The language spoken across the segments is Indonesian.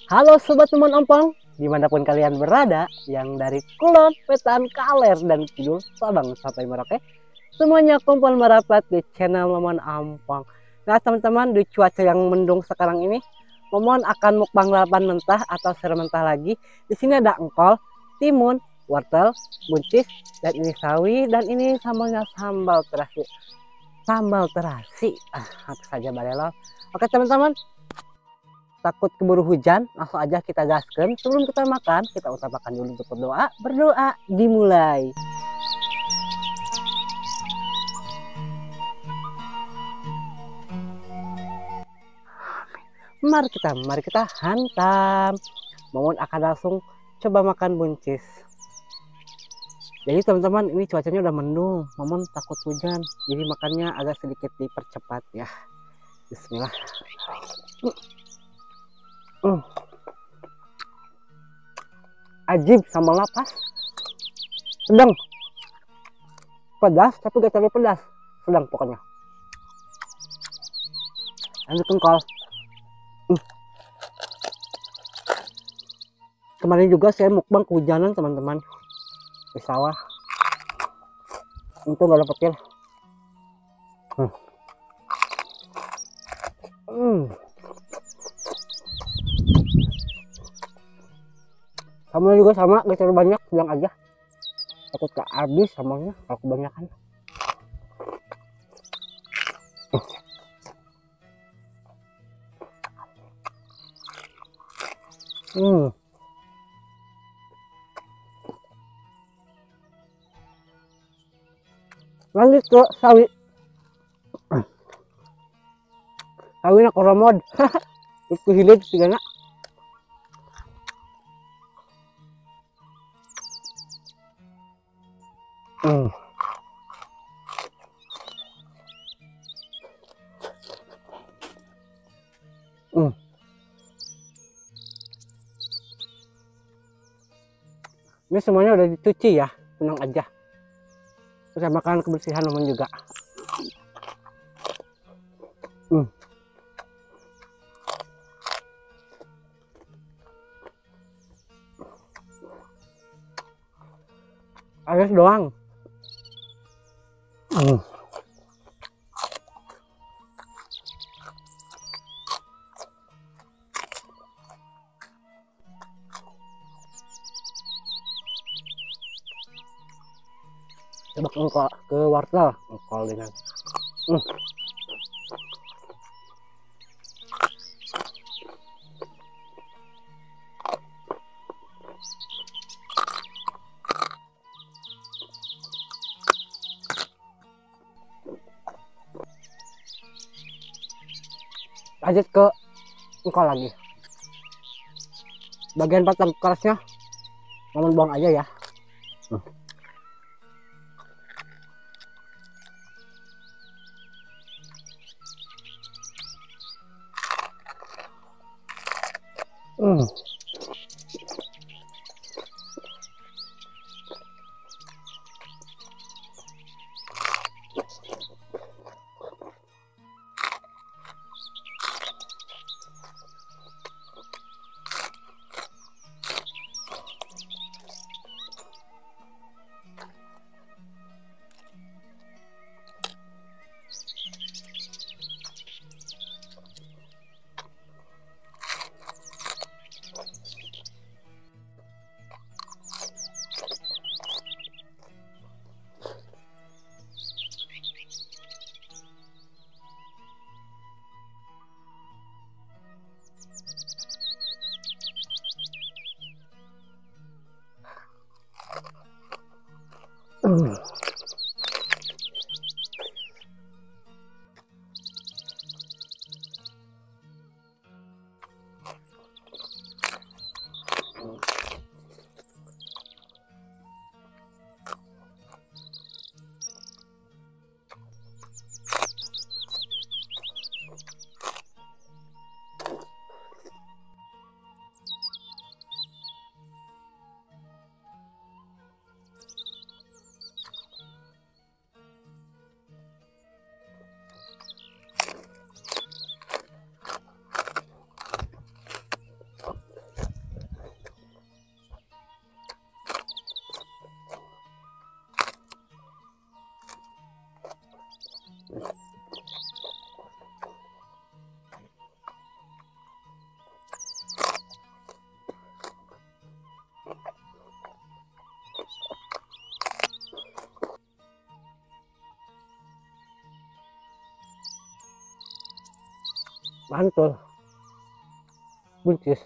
Halo Sobat Teman Ompong, dimanapun kalian berada, yang dari Kulon, Wetan, Kaler, dan Kidul, Sabang sampai Merauke, semuanya kumpul merapat di channel Momon Ompong. Nah teman-teman, di cuaca yang mendung sekarang ini, Momon akan mukbang lalapan mentah atau serum mentah lagi. Di sini ada engkol, timun, wortel, buncis, dan ini sawi, dan ini sambalnya sambal terasi. Sambal terasi, apa saja balelo. Oke teman-teman, takut keburu hujan, langsung aja kita gaskan. Sebelum kita makan, kita utamakan dulu untuk berdoa. Berdoa dimulai. Mari kita hantam. Momon akan langsung coba makan buncis. Jadi teman-teman, ini cuacanya udah mendung. Momon takut hujan, jadi makannya agak sedikit dipercepat ya. Bismillah. Ajib sambal lapas, sedang pedas tapi gak terlalu pedas, sedang pokoknya. Lanjut engkol. Kemarin juga saya mukbang kehujanan teman-teman di sawah, itu gak ada petir. Sambalnya juga sama, gak terlalu banyak, sedang aja. Takut gak habis sambalnya kalau kebanyakan. Lanjut ke sawi. Sawi nak koromod. Itu hidup sigana. Ini semuanya udah dicuci ya, tenang aja. Saya makan kebersihan Momon juga. Air doang. Coba engkol ke wortel, engkol dengan lanjut ke engkol lagi. Bagian batang kerasnya Momon buang aja ya. Mantul buncis.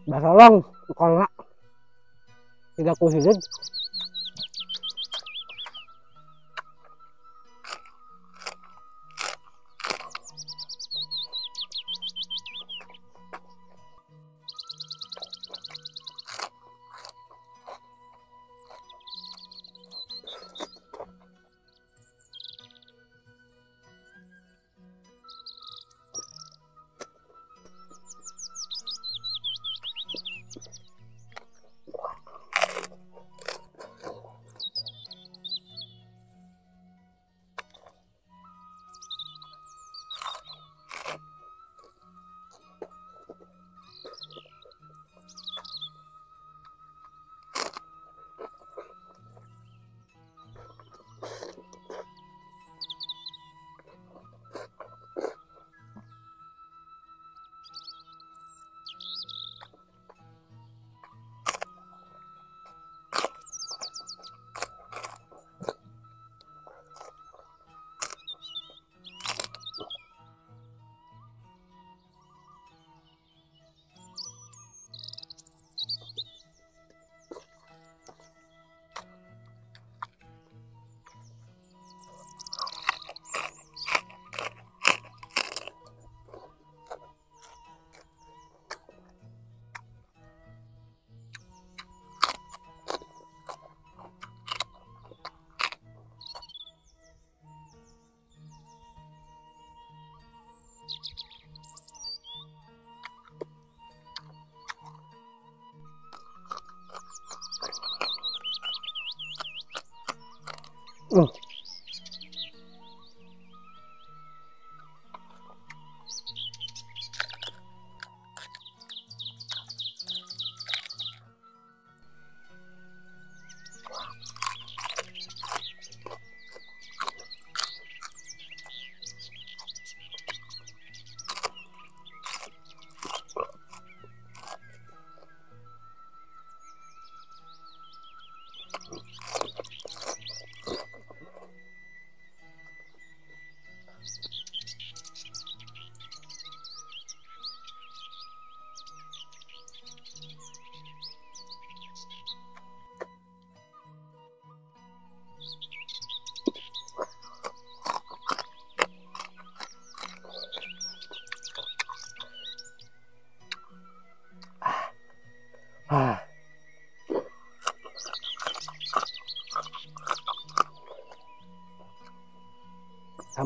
Basolong kolak 30 hidup.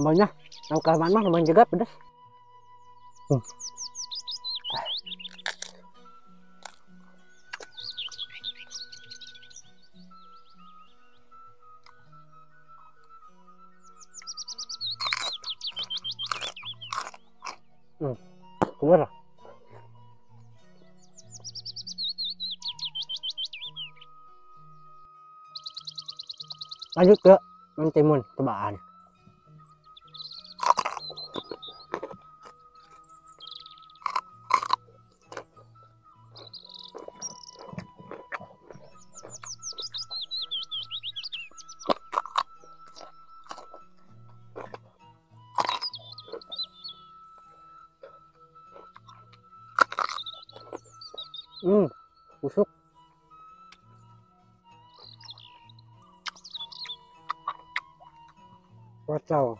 Sambalnya yang kelamaan mah lumayan juga pedas. Keluar. Lanjut ke mentimun tebaan. Busuk. Kacau.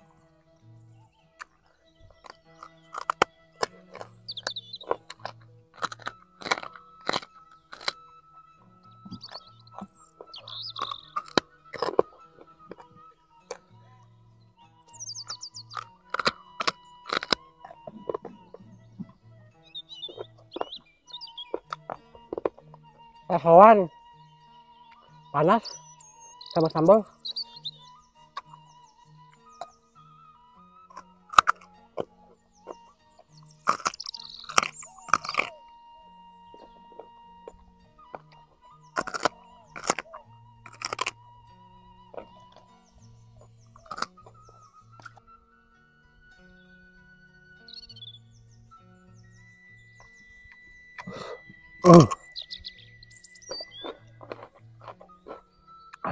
Hewan panas sama sambal.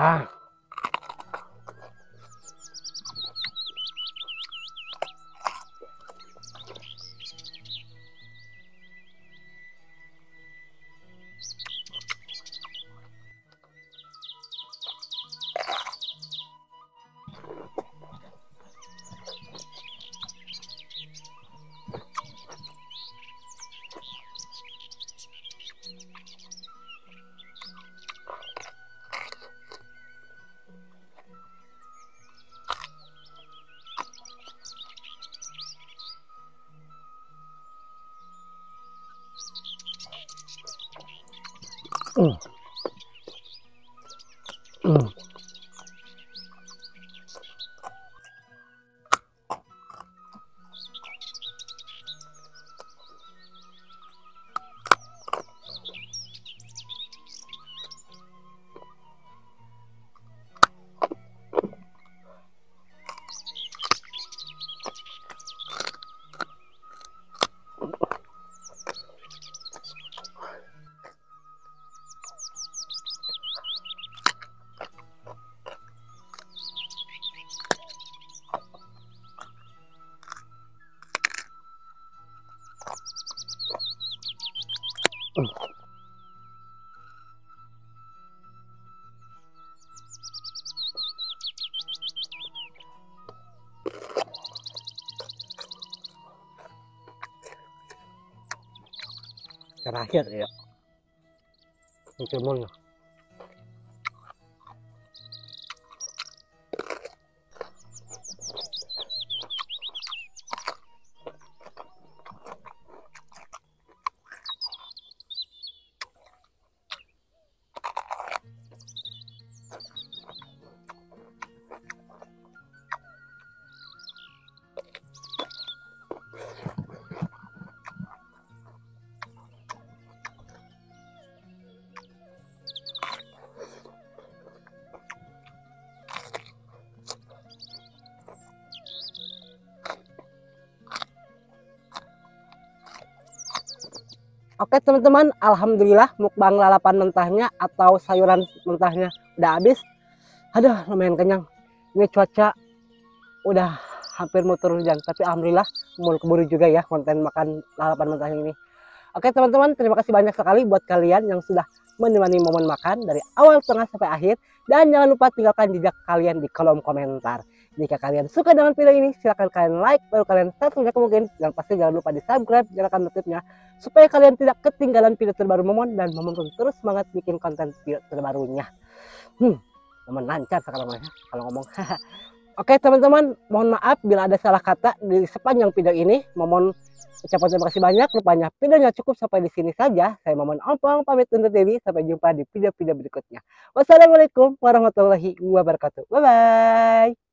Ah. Terakhir ya, mentimun. Oke teman-teman, alhamdulillah mukbang lalapan mentahnya atau sayuran mentahnya udah habis. Aduh, lumayan kenyang. Ini cuaca udah hampir mau turun hujan, tapi alhamdulillah mau keburu juga ya konten makan lalapan mentahnya ini. Oke teman-teman, terima kasih banyak sekali buat kalian yang sudah menemani momen makan dari awal tengah sampai akhir. Dan jangan lupa tinggalkan jejak kalian di kolom komentar. Jika kalian suka dengan video ini, silahkan kalian like, baru kalian share sebanyak mungkin. Dan pasti jangan lupa di subscribe, nyalakan notifnya, supaya kalian tidak ketinggalan video terbaru Momon. Dan Momon pun terus semangat bikin konten video terbarunya. Momon lancar sekarang ya kalau ngomong. Oke teman-teman, mohon maaf bila ada salah kata di sepanjang video ini. Momon ucapkan terima kasih banyak. Rupanya videonya cukup sampai di sini saja. Saya Momon Ompong pamit undur diri. Sampai jumpa di video-video berikutnya. Wassalamualaikum warahmatullahi wabarakatuh. Bye bye.